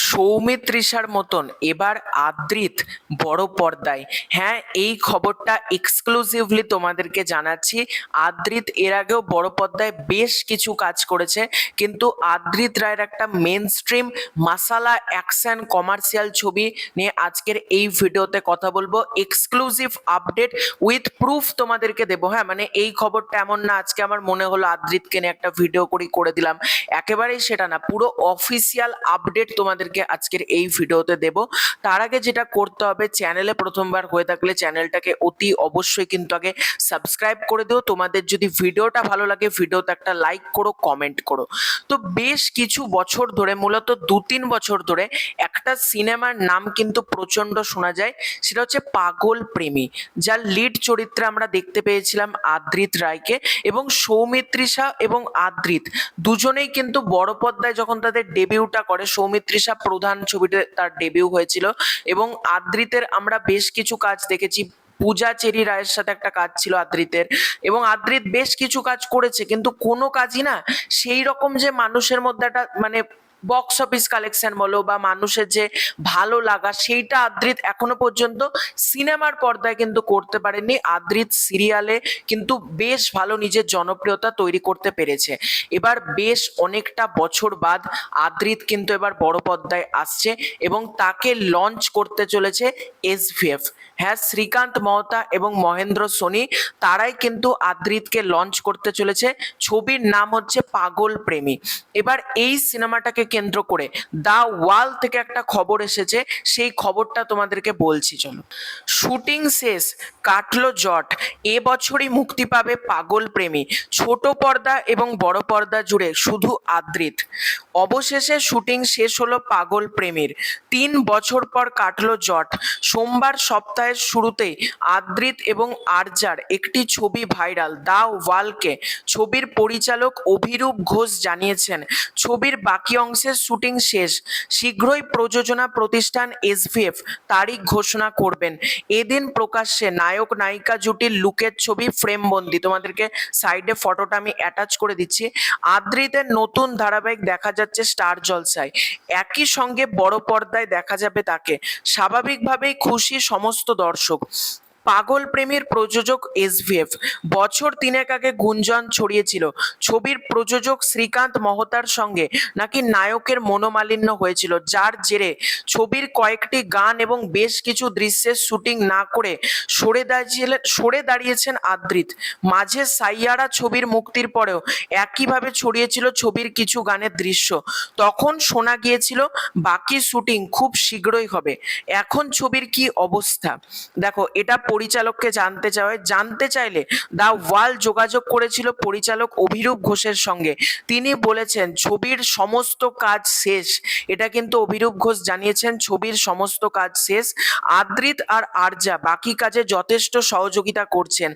সৌমিত্রিষার মতন এবার আদ্রিত বড় পর্দায়। হ্যাঁ, এই খবরটা এক্সক্লুসিভলি তোমাদেরকে জানাচ্ছি। আদ্রিত এর আগেও বড় পর্দায় বেশ কিছু কাজ করেছে, কিন্তু আদ্রিত রায়ের একটা মেন স্ট্রিম মাসালা অ্যাকশন কমার্শিয়াল ছবি নিয়ে আজকের এই ভিডিওতে কথা বলবো। এক্সক্লুসিভ আপডেট উইথ প্রুফ তোমাদেরকে দেবো। হ্যাঁ, মানে এই খবরটা এমন না আজকে আমার মনে হলো আদ্রিতকে নিয়ে একটা ভিডিও করে দিলাম, একেবারেই সেটা না। পুরো অফিসিয়াল আপডেট তোমাদেরকে আজকের এই ভিডিওতে দেব। তার আগে যেটা করতে হবে, চ্যানেলে প্রথমবার হয়ে থাকলে চ্যানেলটাকে অতি অবশ্যই কিন্তু আগে সাবস্ক্রাইব করে দিও। তোমাদের যদি ভিডিওটা ভালো লাগে ভিডিওতে একটা লাইক করো, কমেন্ট করো। তো বেশ কিছু বছর ধরে, মূলত 2-3 বছর ধরে একটা সিনেমার নাম কিন্তু প্রচন্ড শোনা যায়, সেটা হচ্ছে পাগল প্রেমী, যার লিড চরিত্রে আমরা দেখতে পেয়েছিলাম আদ্রিত রায়কে। এবং সৌমিত্রিষা এবং আদ্রিত দুজনেই কিন্তু বড় পর্দায় যখন তাদের ডেবিউটা করে, সৌমিত্রিষা প্রধান ছবিতে তার ডেবিউ হয়েছিল এবং আদ্রিতের আমরা বেশ কিছু কাজ দেখেছি। পূজা চেরি রায়ের সাথে একটা কাজ ছিল আদ্রিতের, এবং আদ্রিত বেশ কিছু কাজ করেছে, কিন্তু কোনো কাজই না সেই রকম যে মানুষের মধ্যে একটা মানে বক্স অফিস কালেকশন বলো বা মানুষের যে ভালো লাগা, সেইটা আদ্রিত এখনো পর্যন্ত সিনেমার পর্দায় কিন্তু করতে পারেনি। আদ্রিত সিরিয়ালে কিন্তু বেশ ভালো নিজের জনপ্রিয়তা তৈরি করতে পেরেছে। এবার বেশ অনেকটা বছর বাদ আদ্রিত কিন্তু এবার বড় পর্দায় আসছে এবং তাকে লঞ্চ করতে চলেছে এসভিএফ। হ্যাঁ, শ্রীকান্ত মহতা এবং মহেন্দ্র সোনি তারাই কিন্তু আদ্রিতকে লঞ্চ করতে চলেছে। ছবির নাম হচ্ছে পাগল প্রেমী। এবার এই সিনেমাটাকে কেন্দ্র করে দা ওয়াল থেকে একটা খবর এসেছে, সেই খবরটা তোমাদেরকে বলছি চলো। শুটিং শেষ, কাটলো জট, এবছরই মুক্তি পাবে পাগল প্রেমী। ছোট পর্দা এবং বড় পর্দা জুড়ে শুধু আদ্রিত। অবশেষে শুটিং শেষ হলো পাগল প্রেমীর। 3 বছর পর কাটলো জট। সোমবার সপ্তাহের শুরুতেই আদ্রিত এবং আরজার একটি ছবি ভাইরাল। দা ওয়ালকে ছবির পরিচালক অভিরূপ ঘোষ জানিয়েছেন, ছবির বাকি অংশের শুটিং শেষ, শীঘ্রই প্রযোজনা প্রতিষ্ঠান এসভিএফ তারিখ ঘোষণা করবেন। এদিন প্রকাশ্যে নায়ক নায়িকা জুটির লুকের ছবি ফ্রেমবন্দি। তোমাদেরকে সাইডে ফটোটা আমি অ্যাটাচ করে দিচ্ছি। আদ্রিতের নতুন ধারাবাহিক দেখা যাচ্ছে স্টার জলসায়, একই সঙ্গে বড় পর্দায় দেখা যাবে তাকে। স্বাভাবিকভাবেই খুশি সমস্ত দর্শক। পাগল প্রেমীর প্রযোজক এসভিএফ। বছর 3 আগে গুঞ্জন ছড়িয়েছিল ছবির প্রযোজক শ্রীকান্ত মহতার সঙ্গে নাকি নায়কের মনোমালিন্য হয়েছিল, যার জেরে ছবির কয়েকটি গান এবং বেশ কিছু দৃশ্যের শুটিং না করে সরে দাঁড়িয়েছেন আদ্রিত। মাঝে সাইয়ারা ছবির মুক্তির পরেও একইভাবে ছড়িয়েছিল ছবির কিছু গানের দৃশ্য। তখন শোনা গিয়েছিল বাকি শুটিং খুব শীঘ্রই হবে। এখন ছবির কি অবস্থা দেখো, এটা পরিচালককে জানতে চাইলে দা ওয়াল যোগাযোগ করেছিল পরিচালক অভিরূপ ঘোষের সঙ্গে। তিনি বলেছেন ছবির সমস্ত কাজ শেষ। এটা কিন্তু অভিরূপ ঘোষ জানিয়েছেন, ছবির সমস্ত কাজ শেষ। আদ্রিত আর আরজা বাকি কাজে যথেষ্ট সহযোগিতা করছেন।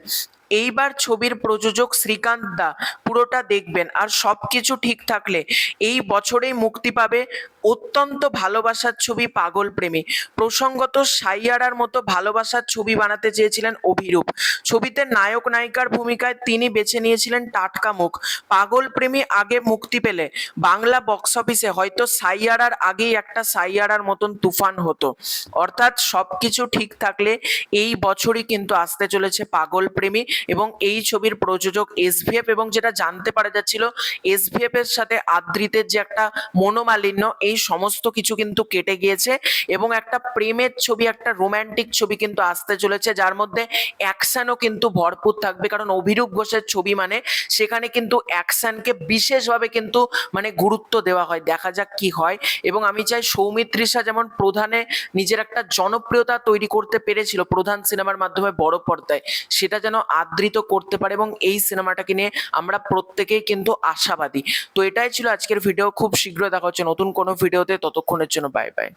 এইবার ছবির প্রযোজক শ্রীকান্ত দা পুরোটা দেখবেন, আর সবকিছু ঠিক থাকলে এই বছরেই মুক্তি পাবে অত্যন্ত ভালোবাসার ছবি পাগল প্রেমী। প্রসঙ্গত সাইয়ারার মতো ভালোবাসার ছবি বানাতে চেয়েছিলেন অভিরূপ। ছবিতে নায়ক নায়িকার ভূমিকায় তিনি বেছে নিয়েছিলেন টাটকা মুখ। পাগল প্রেমী আগে মুক্তি পেলে বাংলা বক্স অফিসে হয়তো সাইয়ারার আগেই একটা সাইয়ারার মতন তুফান হতো। অর্থাৎ সবকিছু ঠিক থাকলে এই বছরই কিন্তু আসতে চলেছে পাগল প্রেমী এবং এই ছবির প্রযোজক এসভিএফ। এবং যেটা জানতে পারা যাচ্ছিল, এসভিএফ এর সাথে আদ্রিতের যে একটা মনোমালিন্য, এই সমস্ত কিছু কিন্তু কেটে গিয়েছে এবং একটা প্রেমের ছবি, একটা রোমান্টিক ছবি কিন্তু আসতে চলেছে, যার মধ্যে অ্যাকশনও কিন্তু ভরপুর থাকবে। কারণ অভিরূপ ঘোষের ছবি মানে সেখানে কিন্তু অ্যাকশনকে বিশেষভাবে কিন্তু মানে গুরুত্ব দেওয়া হয়। দেখা যাক কি হয়। এবং আমি চাই সৌমিত্রিষা যেমন প্রধানে নিজের একটা জনপ্রিয়তা তৈরি করতে পেরেছিল প্রধান সিনেমার মাধ্যমে বড় পর্দায়, সেটা যেন আদ্রিত করতে পারে, এবং এই সিনেমাটাকে নিয়ে আমরা প্রত্যেকেই কিন্তু আশাবাদী। তো এটাই ছিল আজকের ভিডিও। খুব শীঘ্রই দেখা হচ্ছে নতুন কোনো ভিডিওতে, ততক্ষণের জন্য বাই বাই।